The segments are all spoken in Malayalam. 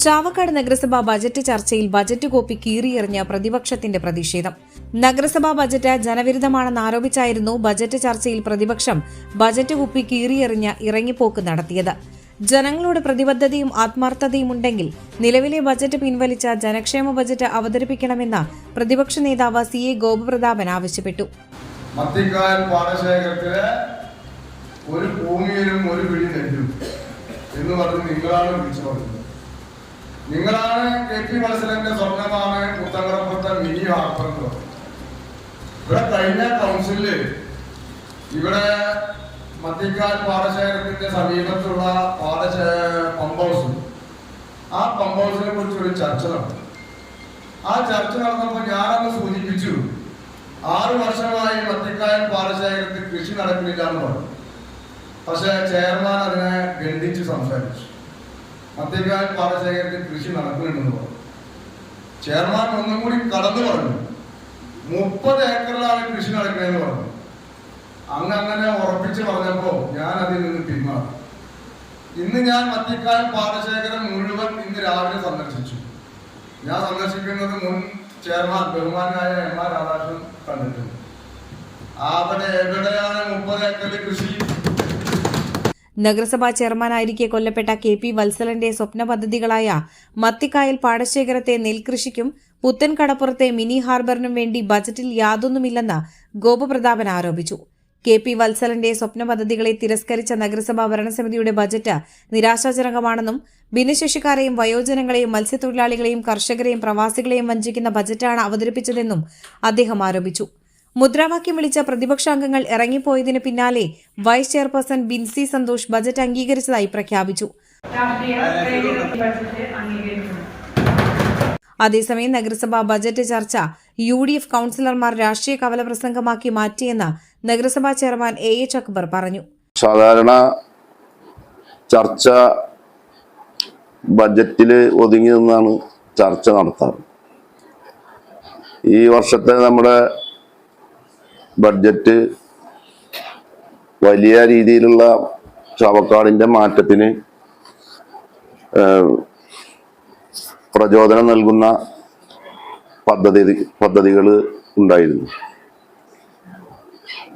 ചാവക്കാട് നഗരസഭാ ബജറ്റ് ചർച്ചയിൽ ബജറ്റ് കോപ്പി കീറിയെറിഞ്ഞ പ്രതിപക്ഷത്തിന്റെ പ്രതിഷേധം. നഗരസഭാ ബജറ്റ് ജനവിരുദ്ധമാണെന്ന് ആരോപിച്ചായിരുന്നു ബജറ്റ് ചർച്ചയിൽ പ്രതിപക്ഷം ബജറ്റ് കോപ്പി കീറിയെറിഞ്ഞ ഇറങ്ങിപ്പോക്ക് നടത്തിയത്. ജനങ്ങളോട് പ്രതിബദ്ധതയും ആത്മാർത്ഥതയും ഉണ്ടെങ്കിൽ നിലവിലെ ബജറ്റ് പിൻവലിച്ച ജനക്ഷേമ ബജറ്റ് അവതരിപ്പിക്കണമെന്ന് പ്രതിപക്ഷ നേതാവ് CA ഗോപപ്രതാപൻ ആവശ്യപ്പെട്ടു. ഒരു ഭൂമിയിലും ഒരു പിടി നെല്ലും എന്ന് പറഞ്ഞ് നിങ്ങളാണ് KP വത്സലന്റെ സ്വർണ്ണമാണ് പുത്തങ്കടപ്പുറത്തെ മിനി ഹാർബർ. ഇവിടെ കഴിഞ്ഞ കൗൺസിലില് ഇവിടെ മത്തിക്കാൽ പാടശേഖരത്തിന്റെ സമീപത്തുള്ള പമ്പ് ഹൗസ്, ആ പമ്പ് ഹൗസിനെ കുറിച്ച് ഒരു ചർച്ച നടന്നു. ആ ചർച്ച നടന്നപ്പോൾ ഞാനന്ന് സൂചിപ്പിച്ചു, 6 വർഷമായി മത്തിക്കായൽ പാടശേഖരത്തിൽ കൃഷി നടക്കുന്നില്ല എന്ന് പറഞ്ഞു. പക്ഷെ ചെയർമാൻ അതിനെ ഖണ്ഡിച്ച് സംസാരിച്ചു. മത്തിക്കായൽ പാടശേഖരത്തിൽ കൃഷി നടക്കുന്നുണ്ടെന്ന് പറഞ്ഞു. ചെയർമാൻ ഒന്നും കൂടി കടന്നു പറഞ്ഞു, 30 ഏക്കറിലാണ് കൃഷി നടക്കുന്നതെന്ന് പറഞ്ഞു. അങ്ങനെ ഉറപ്പിച്ച് പറഞ്ഞപ്പോ ഞാൻ അതിൽ നിന്ന് പിന്മാറി. ഇന്ന് ഞാൻ മത്തിക്കായൽ പാടശേഖരം മുഴുവൻ ഇന്ന് രാവിലെ സന്ദർശിച്ചു. ഞാൻ സന്ദർശിക്കുന്നത് മുൻ ചെയർമാൻ ബഹുമാനായ MR രാധാകൃഷ്ണൻ കണ്ടിട്ടുണ്ട്. അവിടെ എവിടെയാണ് 30 ഏക്കറിൽ കൃഷി? നഗരസഭാ ചെയർമാനായിരിക്കെ കൊല്ലപ്പെട്ട KP വത്സലന്റെ സ്വപ്ന പദ്ധതികളായ മത്തിക്കായൽ പാടശേഖരത്തെ നെൽകൃഷിക്കും പുത്തൻ കടപ്പുറത്തെ മിനി ഹാർബറിനും വേണ്ടി ബജറ്റിൽ യാതൊന്നുമില്ലെന്ന് ഗോപപ്രതാപൻ ആരോപിച്ചു. KP വത്സലന്റെ സ്വപ്ന പദ്ധതികളെ തിരസ്കരിച്ച നഗരസഭാ ഭരണസമിതിയുടെ ബജറ്റ് നിരാശാജനകമാണെന്നും ഭിന്നശേഷിക്കാരെയും വയോജനങ്ങളെയും മത്സ്യത്തൊഴിലാളികളെയും കർഷകരെയും പ്രവാസികളെയും വഞ്ചിക്കുന്ന ബജറ്റാണ് അവതരിപ്പിച്ചതെന്നും അദ്ദേഹം ആരോപിച്ചു. മുദ്രാവാക്യം വിളിച്ച പ്രതിപക്ഷാംഗങ്ങൾ ഇറങ്ങിപ്പോയതിനു പിന്നാലെ vice chairperson Binsy Santhosh budget അംഗീകരിച്ചതായി പ്രഖ്യാപിച്ചു. അതേസമയം നഗരസഭാ ബജറ്റ് ചർച്ച UDF കൌൺസിലർമാർ രാഷ്ട്രീയ കവല പ്രസംഗമാക്കി മാറ്റിയെന്ന് നഗരസഭാ ചെയർമാൻ AH അക്ബർ പറഞ്ഞു. സാധാരണ ചർച്ച ബജറ്റിൽ ഒതുങ്ങി നിന്നാണ് ചർച്ച നടത്താറ്. ഈ വർഷത്തെ നമ്മുടെ ബഡ്ജറ്റ് വലിയ രീതിയിലുള്ള ചാവക്കാടിന്റെ മാറ്റത്തിന് പ്രചോദനം നൽകുന്ന പദ്ധതികൾ ഉണ്ടായിരുന്നു.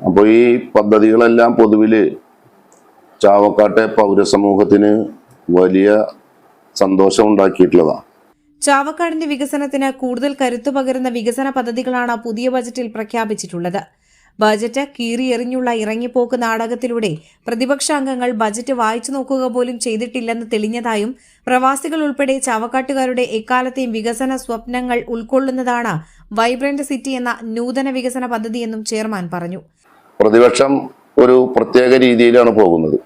അപ്പോൾ ഈ പദ്ധതികളെല്ലാം പൊതുവില് ചാവക്കാട്ടെ പൗരസമൂഹത്തിന് വലിയ സന്തോഷം ഉണ്ടാക്കിയിട്ടുള്ളതാണ്. ചാവക്കാടിന്റെ വികസനത്തിന് കൂടുതൽ കരുത്തു പകരുന്ന വികസന പദ്ധതികളാണ് പുതിയ ബജറ്റിൽ പ്രഖ്യാപിച്ചിട്ടുള്ളത്. ബജറ്റ് കീറിയെറിഞ്ഞുള്ള ഇറങ്ങിപ്പോക്ക് നാടകത്തിലൂടെ പ്രതിപക്ഷാംഗങ്ങൾ ബജറ്റ് വായിച്ചു നോക്കുക പോലും ചെയ്തിട്ടില്ലെന്ന് തെളിഞ്ഞതായും പ്രവാസികൾ ഉൾപ്പെടെ ചാവക്കാട്ടുകാരുടെ എക്കാലത്തെയും വികസന സ്വപ്നങ്ങൾ ഉൾക്കൊള്ളുന്നതാണ് വൈബ്രന്റ് സിറ്റി എന്ന നൂതന വികസന പദ്ധതിയെന്നും ചെയർമാൻ പറഞ്ഞു. പ്രതിപക്ഷം ഒരു പ്രത്യേക രീതിയിലാണ് പോകുന്നത്.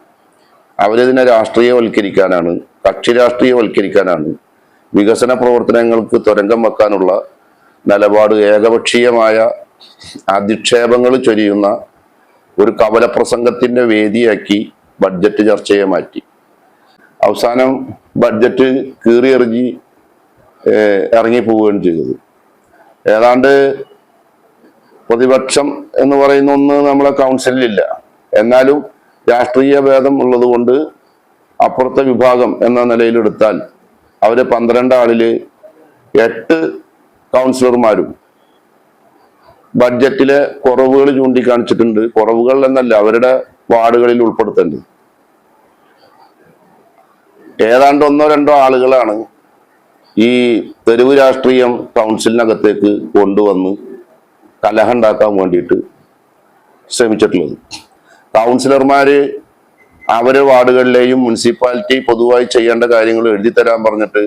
അവരിതിനെ രാഷ്ട്രീയവൽക്കരിക്കാനാണ്, കക്ഷി രാഷ്ട്രീയവൽക്കരിക്കാനാണ്, വികസന പ്രവർത്തനങ്ങൾക്ക് തുരങ്കം വെക്കാനുള്ള നിലപാട്, ഏകപക്ഷീയമായ അധിക്ഷേപങ്ങൾ ചൊരിയുന്ന ഒരു കവലപ്രസംഗത്തിന്റെ വേദിയാക്കി ബഡ്ജറ്റ് ചർച്ചയെ മാറ്റി. അവസാനം ബഡ്ജറ്റ് കീറിയെറിഞ്ഞ് ഇറങ്ങിപ്പോവുകയാണ് ചെയ്തത്. ഏതാണ്ട് പ്രതിപക്ഷം എന്ന് പറയുന്ന ഒന്ന് നമ്മളെ കൗൺസിലിലില്ല. എന്നാലും രാഷ്ട്രീയ ഭേദം ഉള്ളത് കൊണ്ട് അപ്പുറത്തെ വിഭാഗം എന്ന നിലയിലെടുത്താൽ അവര് 12 ആളില് 8 കൗൺസിലർമാരും ബഡ്ജറ്റിലെ കുറവുകൾ ചൂണ്ടിക്കാണിച്ചിട്ടുണ്ട്. കുറവുകൾ എന്നല്ല, അവരുടെ വാർഡുകളിൽ ഉൾപ്പെടുത്തേണ്ടത്. ഏതാണ്ട് 1-2 ആളുകളാണ് ഈ തെരുവ് രാഷ്ട്രീയം കൗൺസിലിനകത്തേക്ക് കൊണ്ടുവന്ന് കലഹം ഉണ്ടാക്കാൻ വേണ്ടിയിട്ട് ശ്രമിച്ചിട്ടുള്ളത്. കൗൺസിലർമാര് അവരെ വാർഡുകളിലെയും മുനിസിപ്പാലിറ്റി പൊതുവായി ചെയ്യേണ്ട കാര്യങ്ങൾ എഴുതി തരാൻ പറഞ്ഞിട്ട്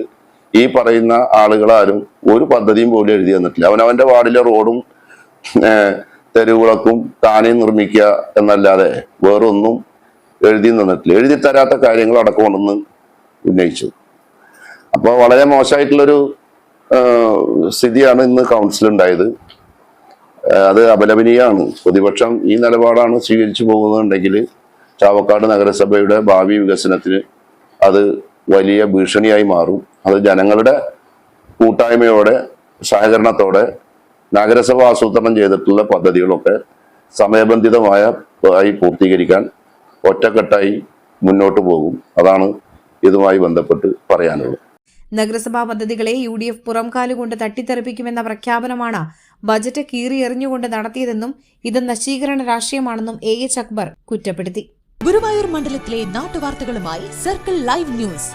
ഈ പറയുന്ന ആളുകളാരും ഒരു പദ്ധതിയും പോലും എഴുതി തന്നിട്ടില്ല. അവനവന്റെ വാർഡിലെ റോഡും തെരുവുകളക്കും താനേ നിർമ്മിക്കുക എന്നല്ലാതെ വേറൊന്നും എഴുതി തന്നിട്ടില്ല. എഴുതി തരാത്ത കാര്യങ്ങൾ അടക്കം കൊണ്ടൊന്ന് ഉന്നയിച്ചു. അപ്പോൾ വളരെ മോശമായിട്ടുള്ളൊരു സ്ഥിതിയാണ് ഇന്ന് കൗൺസിലുണ്ടായത്. അത് അപലപനീയമാണ്. പ്രതിപക്ഷം ഈ നിലപാടാണ് സ്വീകരിച്ചു പോകുന്നുണ്ടെങ്കിൽ ചാവക്കാട് നഗരസഭയുടെ ഭാവി വികസനത്തിന് അത് വലിയ ഭീഷണിയായി മാറും. അത് ജനങ്ങളുടെ കൂട്ടായ്മയോടെ സഹകരണത്തോടെ നഗരസഭ ആസൂത്രണം ചെയ്തിട്ടുള്ള പദ്ധതികളൊക്കെ സമയബന്ധിതമായി പൂർത്തീകരിക്കാൻ ഒറ്റക്കെട്ടായി മുന്നോട്ട് പോകും. അതാണ് ഇതുമായി ബന്ധപ്പെട്ട് പറയാനുള്ളത്. നഗരസഭാ പദ്ധതികളെ UDF പുറംകാലുകൊണ്ട് തട്ടിത്തെറിപ്പിക്കുമെന്ന പ്രഖ്യാപനമാണ് ബജറ്റ് കീറിയെറിഞ്ഞുകൊണ്ട് നടത്തിയതെന്നും ഇത് നശീകരണ രാഷ്ട്രീയമാണെന്നും AH അക്ബർ കുറ്റപ്പെടുത്തി. ഗുരുവായൂർ മണ്ഡലത്തിലെ നാട്ടുവാർത്തകളുമായി സർക്കിൾ ലൈവ് ന്യൂസ്.